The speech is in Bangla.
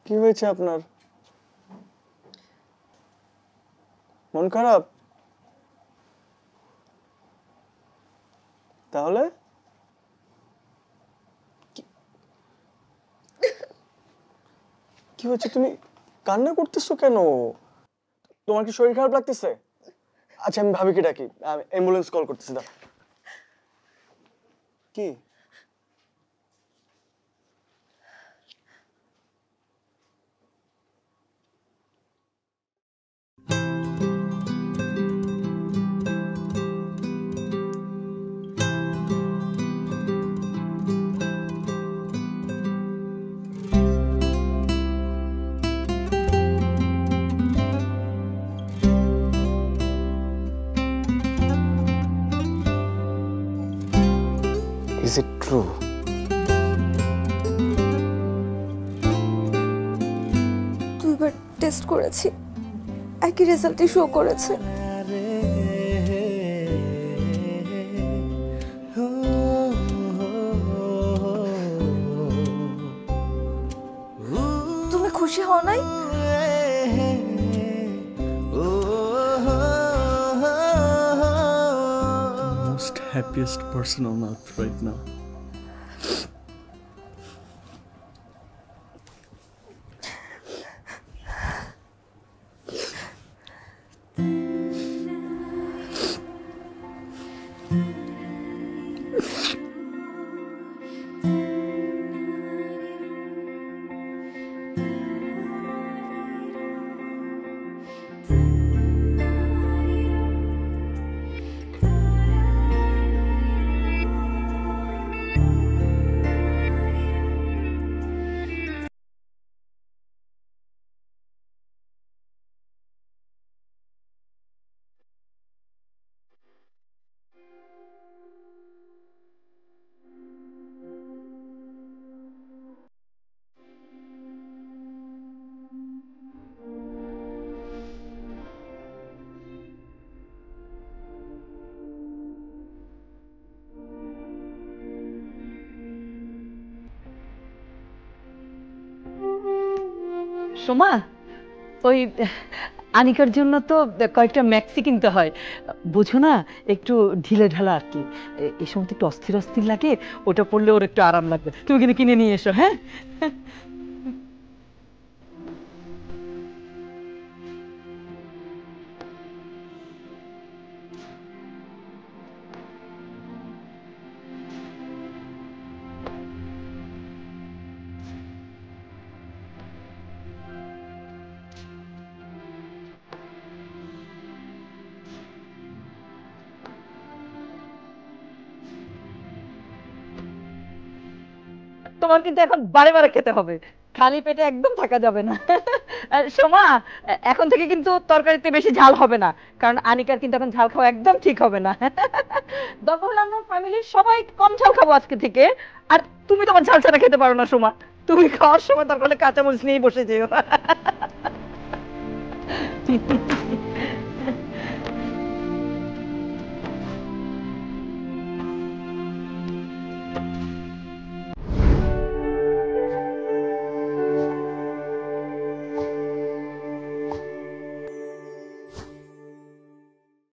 কি হয়েছে আপনার? মন খারাপ? তাহলে কি হয়েছে? তুমি কান্না করতেছো কেন? তোমার কি শরীর খারাপ লাগতেছে? আচ্ছা আমি ভাবিকে ডাকি, অ্যাম্বুলেন্স কল করতেছি। দাও। কি Is it true? দুইবার টেস্ট করেছি, একই রেজাল্টই শো করেছে। তুমি খুশি হও নাই? Most happiest person on earth right now. Soma, ওই আনিকার জন্য তো কয়েকটা ম্যাক্সি কিনতে হয়, বুঝো না, একটু ঢিলে ঢালা আর কি। এই সময় একটু অস্থির অস্থির লাগে, ওটা পরলে ওর একটু আরাম লাগবে। তুমি কিন্তু কিনে নিয়ে এসো। হ্যাঁ, তোমার কিন্তু এখন বারে বারে খেতে হবে, খালি পেটে একদম থাকা যাবে না। সোমা, এখন থেকে কিন্তু তরকারিতে বেশি ঝাল হবে না, কারণ আনিকার কিন্তু এখন ঝাল খাওয়া একদম ঠিক হবে না। দরকার হলে আমরা ফ্যামিলির সবাই কম ঝাল খাবো আজকে থেকে। আর তুমি তোমার ঝাল ছাড়া খেতে পারো না সোমা, তুমি খাওয়ার সময় দরকার হলে কাঁচামরিচ নিয়েই বসে যেও।